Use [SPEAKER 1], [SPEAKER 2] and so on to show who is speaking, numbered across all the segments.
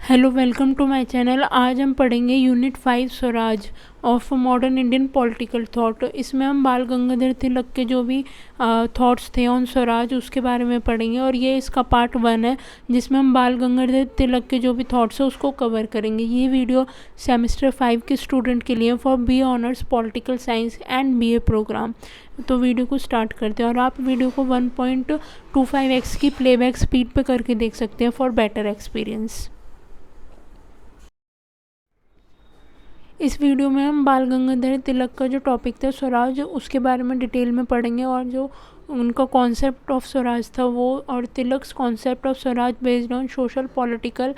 [SPEAKER 1] Hello, welcome to my channel. आज हम पढ़ेंगे unit 5 Swaraj of modern Indian political thought. इसमें हम बाल गंगाधर तिलक के जो भी थॉट्स थे ऑन स्वराज उसके बारे में पढ़ेंगे और ये इसका पार्ट 1 है जिसमें हम बाल गंगाधर तिलक के जो भी थॉट्स हैं उसको कवर करेंगे। ये वीडियो सेमेस्टर 5 के स्टूडेंट के लिए for B honours political science and BA programme. तो वीडियो को स्टार्ट करते हैं और आप वीडियो को 1.25x की प्लेबैक स्पीड पे करके देख सकते हैं फॉर बेटर एक्सपीरियंस। इस वीडियो में हम बाल गंगाधर तिलक का जो टॉपिक था स्वराज उसके बारे में डिटेल में पढ़ेंगे और जो उनका कॉन्सेप्ट ऑफ स्वराज था वो और Tilak's concept of Swaraj based on social political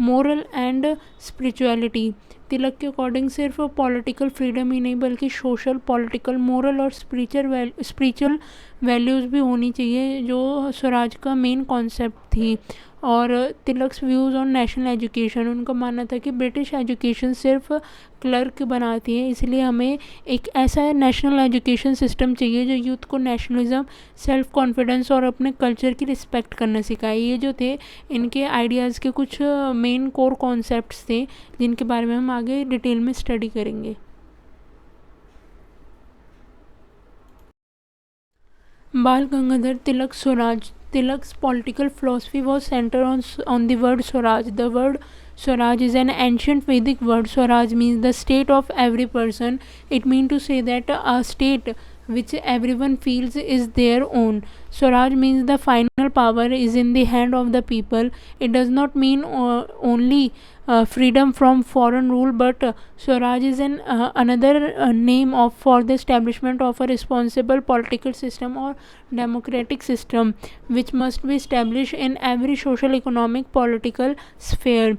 [SPEAKER 1] moral and spirituality. Tilak के अकॉर्डिंग सिर्फ पॉलिटिकल फ्रीडम ही नहीं बल्कि सोशल पॉलिटिकल मोरल और स्पिरिचुअल वैल्यूज़ भी होनी चाहिए जो स्वराज का मेन कॉन्सेप्ट थी। और Tilak's views on national education, उनका मानना था कि ब्रिटिश एजुकेशन सिर्फ क्लर्क बनाती है, इसलिए हमें एक ऐसा नेशनल एजुकेशन सिस्टम चाहिए जो यूथ को नेशनलिज्म, सेल्फ कॉन्फिडेंस और अपने कल्चर की रिस्पेक्ट करना सिखाए। ये जो थे इनके आइडियाज़ के कुछ मेन कोर कॉन्सेप्ट्स थे जिनके बारे में हम आगे डिटेल में स्टडी करेंगे। बाल Gangadhar Tilak Swaraj. Tilak's political philosophy was centered on the word Swaraj. The word Swaraj is an ancient Vedic word. Swaraj means the state of every person. It means to say that a state which everyone feels is their own. Swaraj means the final power is in the hand of the people. It does not mean only freedom from foreign rule, but Swaraj is another name for the establishment of a responsible political system or democratic system which must be established in every social, economic, political sphere.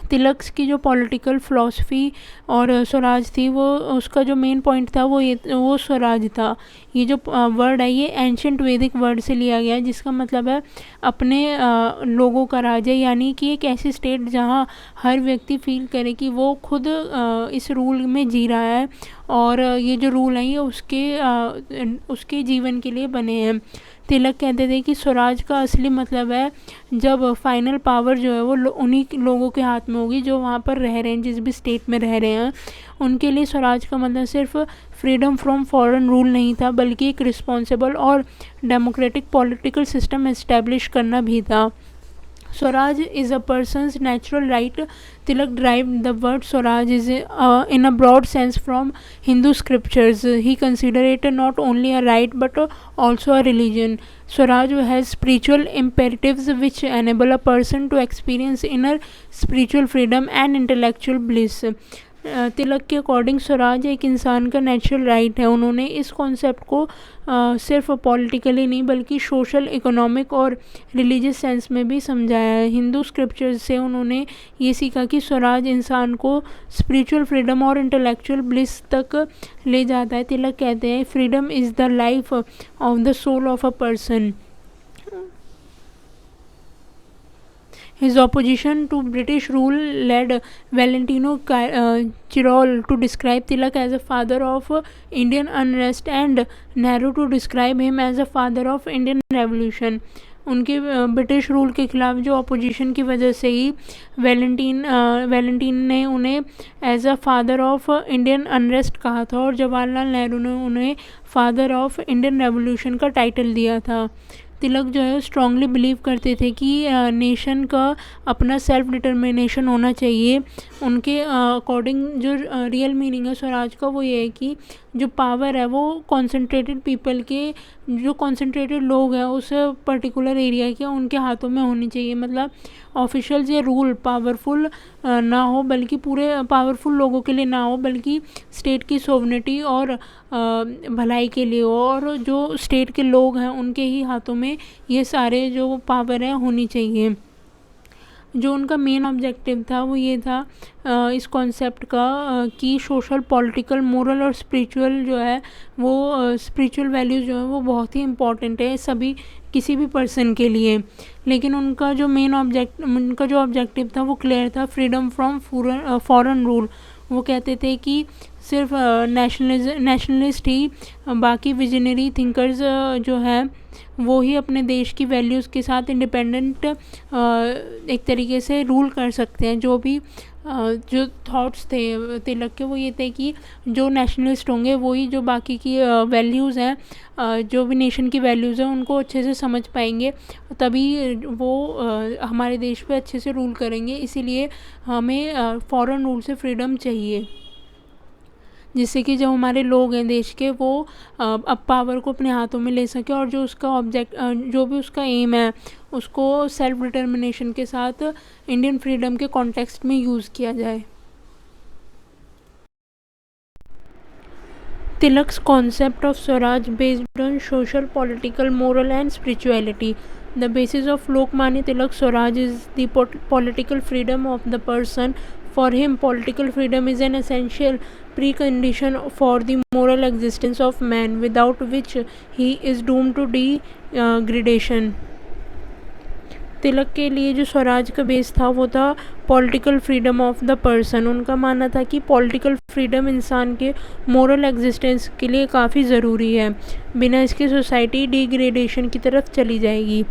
[SPEAKER 1] Tilak's की जो political philosophy और स्वराज थी वो उसका जो main point था वो स्वराज था। ये जो वर्ड है ये एंशंट वैदिक वर्ड से लिया गया है जिसका मतलब है अपने लोगों का राज्य, यानी कि एक ऐसी स्टेट जहाँ हर व्यक्ति फील करे कि वो खुद इस रूल में जी रहा है और ये जो रूल है ये उसके जीवन के लिए बने हैं। तिलक कहते थे कि स्वराज का असली मतलब है जब फाइनल पावर जो है वो उन्हीं लोगों के हाथ में होगी जो वहाँ पर रह रहे हैं, जिस भी स्टेट में रह रहे हैं। उनके लिए स्वराज का मतलब सिर्फ फ्रीडम फ्रॉम फॉरेन रूल नहीं था बल्कि एक रिस्पॉन्सिबल और डेमोक्रेटिक पॉलिटिकल सिस्टम एस्टेब्लिश करना भी था। Swaraj is a person's natural right. Tilak derived the word Swaraj is in a broad sense from Hindu scriptures. He considered it not only a right but also a religion. Swaraj has spiritual imperatives which enable a person to experience inner spiritual freedom and intellectual bliss. तिलक के according Swaraj एक इंसान का natural right है। उन्होंने इस concept को सिर्फ politically नहीं बल्कि सोशल, इकोनॉमिक और रिलीजियस सेंस में भी समझाया है। हिंदू स्क्रिप्चर्स से उन्होंने ये सीखा कि स्वराज इंसान को स्पिरिचुअल फ्रीडम और इंटेलेक्चुअल ब्लिस तक ले जाता है। तिलक कहते हैं freedom is the life of the soul of a person. His opposition to British rule led Valentino Chirol to describe Tilak as a father of Indian unrest and Nehru to describe him as a father of Indian revolution. उनके British rule के ख़िलाफ़ जो opposition की वजह से ही Valentine ने उन्हें as a father of Indian unrest कहा था और जवाहरलाल नेहरू ने उन्हें फादर ऑफ इंडियन रेवोल्यूशन का टाइटल दिया था। तिलक जो है स्ट्रांगली बिलीव करते थे कि नेशन का अपना सेल्फ डिटर्मिनेशन होना चाहिए। उनके अकॉर्डिंग जो रियल मीनिंग है स्वराज का वो ये है कि जो पावर है वो कॉन्सेंट्रेटेड पीपल के, जो कॉन्सेंट्रेटेड लोग हैं उस पर्टिकुलर एरिया के उनके हाथों में होनी चाहिए। मतलब ऑफिशियल ये रूल पावरफुल ना हो बल्कि पूरे पावरफुल लोगों के लिए ना हो बल्कि स्टेट की सोवनिटी और भलाई के लिए हो और जो स्टेट के लोग हैं उनके ही हाथों में ये सारे जो पावर है होनी चाहिए। जो उनका मेन ऑब्जेक्टिव था वो ये था इस कॉन्सेप्ट का कि सोशल, पॉलिटिकल, मोरल और स्पिरिचुअल जो है वो स्पिरिचुअल वैल्यूज़ जो है वो बहुत ही इम्पॉर्टेंट है किसी भी पर्सन के लिए। लेकिन उनका जो ऑब्जेक्टिव था वो क्लियर था, फ्रीडम फ्रॉम फॉरेन रूल। वो कहते थे कि सिर्फ नेशनलिस्ट ही, बाकी विजनरी थिंकर्स जो है वो ही अपने देश की वैल्यूज़ के साथ इंडिपेंडेंट एक तरीके से रूल कर सकते हैं। जो भी जो थॉट्स थे तिलक के वो ये थे कि जो नेशनलिस्ट होंगे वही जो बाकी की वैल्यूज़ हैं, जो भी नेशन की वैल्यूज़ हैं उनको अच्छे से समझ पाएंगे, तभी वो हमारे देश पे अच्छे से रूल करेंगे। इसीलिए हमें फॉरेन रूल से फ्रीडम चाहिए, जिससे कि जो हमारे लोग हैं देश के वो अब पावर को अपने हाथों में ले सके, और जो उसका जो भी उसका एम है उसको सेल्फ डिटर्मिनेशन के साथ इंडियन फ्रीडम के कॉन्टेक्स्ट में यूज़ किया जाए। Tilak's concept of Swaraj based on social, political, moral and spirituality. The basis of Lokmanya Tilak Swaraj is the political freedom of the person. For him, political freedom is an essential precondition for the moral existence of man, without which he is doomed to degradation. तिलक के लिए जो स्वराज का base था वो था political freedom of the person. उनका मानना था कि पॉलिटिकल फ्रीडम इंसान के मोरल एग्जिस्टेंस के लिए काफ़ी ज़रूरी है, बिना इसके सोसाइटी डिग्रेडेशन की तरफ चली जाएगी।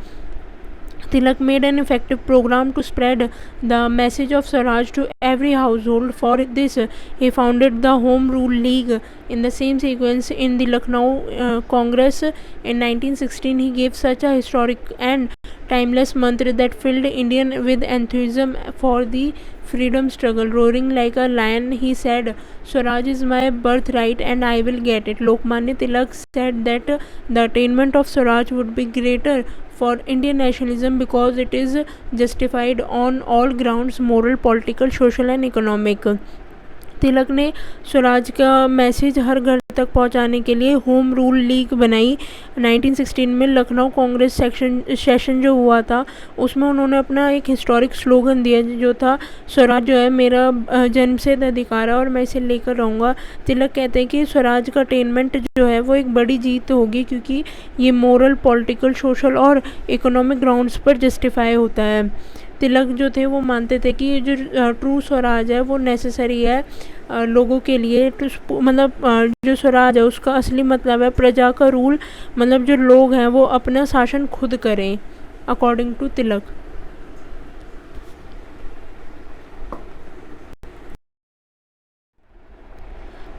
[SPEAKER 1] Tilak made an effective program to spread the message of Swaraj to every household. For this, he founded the Home Rule League. In the same sequence, in the Lucknow Congress in 1916, he gave such a historic and timeless mantra that filled Indian with enthusiasm for the freedom struggle. Roaring like a lion, he said, "Swaraj is my birthright and I will get it." Lokmanya Tilak said that the attainment of Swaraj would be greater for Indian nationalism because it is justified on all grounds, moral, political, social and economic. तिलक ने स्वराज का message हर घर तक पहुंचाने के लिए home rule league बनाई। 1916 में Lucknow Congress session जो हुआ था उसमें उन्होंने अपना एक हिस्टोरिक स्लोगन दिया जो था, स्वराज जो है मेरा जन्मसिद्ध अधिकार है और मैं इसे लेकर रहूँगा। तिलक कहते हैं कि स्वराज का अटेनमेंट जो है वो एक बड़ी जीत होगी, क्योंकि ये मोरल, पॉलिटिकल, सोशल और इकोनॉमिक ग्राउंड्स पर जस्टिफाई होता है। तिलक जो थे वो मानते थे कि जो ट्रू स्वराज है वो नेसेसरी है लोगों के लिए। मतलब जो स्वराज है उसका असली मतलब है प्रजा का रूल, मतलब जो लोग हैं वो अपना शासन खुद करें, अकॉर्डिंग टू तिलक।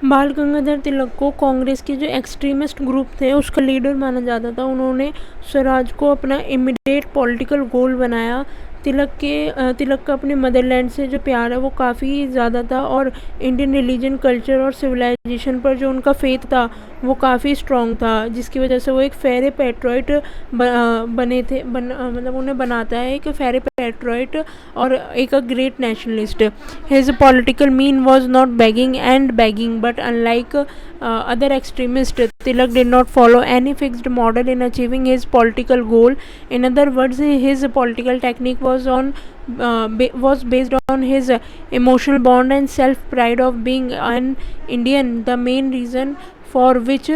[SPEAKER 1] बाल गंगाधर तिलक को कांग्रेस के जो एक्सट्रीमिस्ट ग्रुप थे उसका लीडर माना जाता था। उन्होंने स्वराज को अपना इमीडिएट पॉलिटिकल गोल बनाया। तिलक का अपने मदरलैंड से जो प्यार है वो काफ़ी ज़्यादा था, और इंडियन रिलीजन, कल्चर और सिविलाइजेशन पर जो उनका फेथ था वो काफ़ी स्ट्रॉन्ग था, जिसकी वजह से वो एक फेरे पैट्रियट बने थे। मतलब उन्हें बनाता है एक फेरे पैट्रियट और एक great nationalist. His political mean was not begging and begging, but unlike other extremists, Tilak did not follow any fixed model in achieving his political goal. In other words, his political technique was based on his emotional bond and self pride of being an Indian, the main reason for which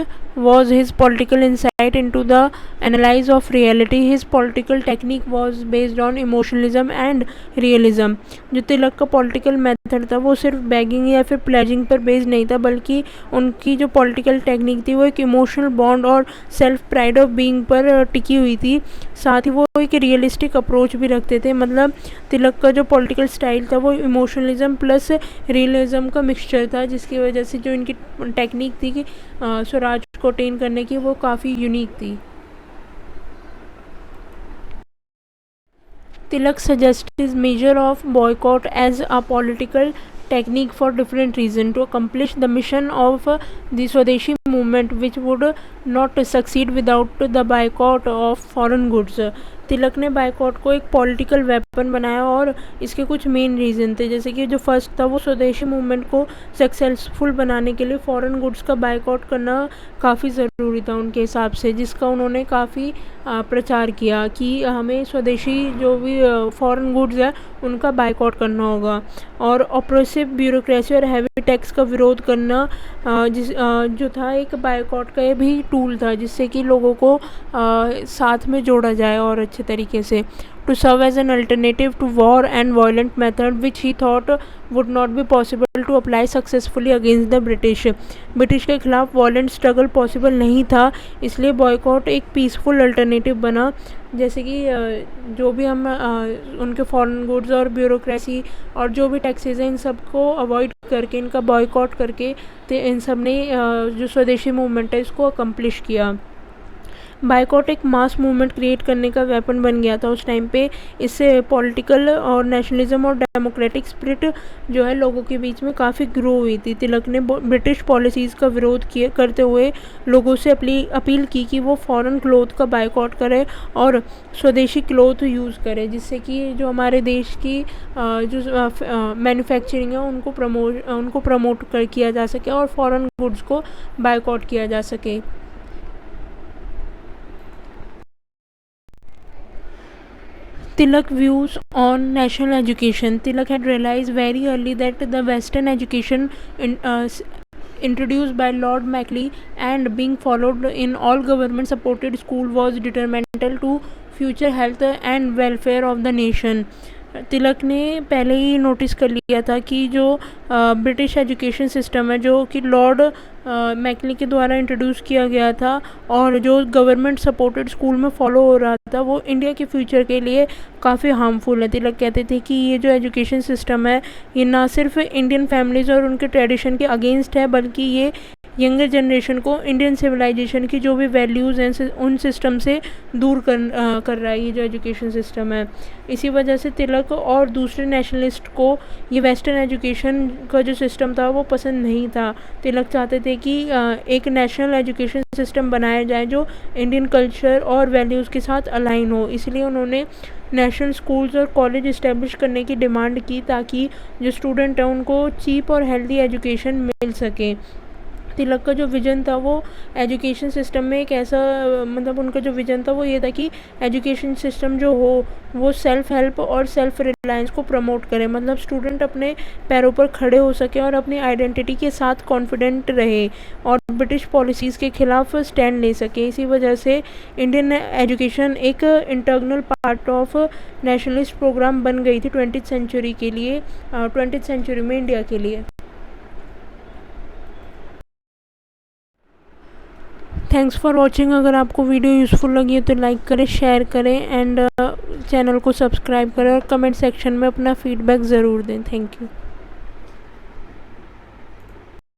[SPEAKER 1] was his political insight into the analysis of reality. His political technique was based on emotionalism and realism. जो तिलक का political method था वो सिर्फ bagging या फिर pledging पर based नहीं था, बल्कि उनकी जो पॉलिटिकल टेक्निक थी वो एक इमोशनल बॉन्ड और सेल्फ प्राइड ऑफ बीइंग पर टिकी हुई थी। साथ ही वो एक रियलिस्टिक अप्रोच भी रखते थे। मतलब तिलक का जो पॉलिटिकल स्टाइल था वो इमोशनलिज्म प्लस रियलिज्म का मिक्सचर था, जिसकी वजह से जो इनकी टेक्निक थी कि स्वराज को अटेन करने की वो काफ़ी यूनिक थी। Tilak suggested measure of boycott as a political technique for different reasons to accomplish the mission of the Swadeshi movement, which would not succeed without the boycott of foreign goods. तिलक ने boycott को एक political weapon बनाया और इसके कुछ main reason थे, जैसे कि जो फर्स्ट था वो स्वदेशी मूवमेंट को सक्सेसफुल बनाने के लिए फ़ॉरेन गुड्स का बाइकॉट करना काफ़ी ज़रूरी था उनके हिसाब से, जिसका उन्होंने काफ़ी प्रचार किया कि हमें स्वदेशी जो भी फ़ॉरेन गुड्स है उनका बाइकॉट करना होगा। और ऑप्रेसिव ब्यूरोक्रेसी और हैवी टैक्स का विरोध करना जो था एक बाइकॉट का ये भी टूल था, जिससे कि लोगों को साथ में जोड़ा जाए और अच्छे तरीके से। to serve as an alternative to war and violent method which he thought would not be possible to apply successfully against the British. British के खिलाफ वॉलेंट स्ट्रगल पॉसिबल नहीं था, इसलिए बॉयकॉट एक पीसफुल अल्टरनेटिव बना। जैसे कि जो भी हम उनके फॉरेन गुड्स और ब्यूरोक्रेसी और जो भी टैक्सेस हैं इन सब को अवॉइड करके, इनका बॉयकॉट करके, तो इन सब ने जो स्वदेशी मूवमेंट है इसको अकम्प्लिश किया। बाइकॉट एक मास मूवमेंट क्रिएट करने का वेपन बन गया था उस टाइम पे। इससे पॉलिटिकल और नेशनलिज्म और डेमोक्रेटिक स्पिरिट जो है लोगों के बीच में काफ़ी ग्रो हुई थी। तिलक ने ब्रिटिश पॉलिसीज़ का विरोध किए करते हुए लोगों से अपील की कि वो फॉरेन क्लोथ का बाइकॉट करें और स्वदेशी क्लोथ यूज़ करें, जिससे कि जो हमारे देश की जो मैन्युफैक्चरिंग है उनको प्रमोट किया जा सके और फॉरेन गुड्स को बाइकॉट किया जा सके। Tilak views on national education. Tilak had realized very early that the Western education introduced by Lord Macleay and being followed in all government supported school was detrimental to future health and welfare of the nation. तिलक ने पहले ही notice कर लिया था कि जो British education system है जो कि लॉर्ड मैकली के द्वारा इंट्रोड्यूस किया गया था और जो गवर्नमेंट सपोर्टेड स्कूल में फॉलो हो रहा था वो इंडिया के फ्यूचर के लिए काफ़ी हार्मफुल है। तिलक कहते थे कि ये जो एजुकेशन सिस्टम है ये ना सिर्फ इंडियन फैमिलीज़ और उनके ट्रेडिशन के अगेंस्ट है, बल्कि ये यंगर जनरेशन को इंडियन सिविलाइजेशन की जो भी वैल्यूज़ हैं उन सिस्टम से दूर कर रहा है ये जो एजुकेशन सिस्टम है। इसी वजह से तिलक और दूसरे नेशनलिस्ट को ये वेस्टर्न एजुकेशन का जो सिस्टम था वो पसंद नहीं था। तिलक चाहते थे कि एक नेशनल एजुकेशन सिस्टम बनाया जाए जो इंडियन कल्चर और वैल्यूज़ के साथ अलाइन हो। इसलिए उन्होंने नेशनल स्कूल्स और कॉलेज इस्टेब्लिश करने की डिमांड की ताकि जो स्टूडेंट हैं उनको चीप और हेल्दी एजुकेशन मिल सके। तिलक का जो विज़न था वो एजुकेशन सिस्टम में एक ऐसा मतलब उनका जो विज़न था वो ये था कि एजुकेशन सिस्टम जो हो वो सेल्फ हेल्प और सेल्फ रिलायंस को प्रमोट करे, मतलब स्टूडेंट अपने पैरों पर खड़े हो सके और अपनी आइडेंटिटी के साथ कॉन्फिडेंट रहे और ब्रिटिश पॉलिसीज़ के ख़िलाफ़ स्टैंड ले सके। इसी वजह से इंडियन एजुकेशन एक internal part of nationalist programme बन गई थी 20th सेंचुरी के लिए, 20th सेंचुरी में इंडिया के लिए। Thanks for watching. अगर आपको वीडियो यूज़फुल लगी है तो लाइक करें, शेयर करें एंड चैनल को सब्सक्राइब करें और कमेंट सेक्शन में अपना फीडबैक ज़रूर दें। Thank you.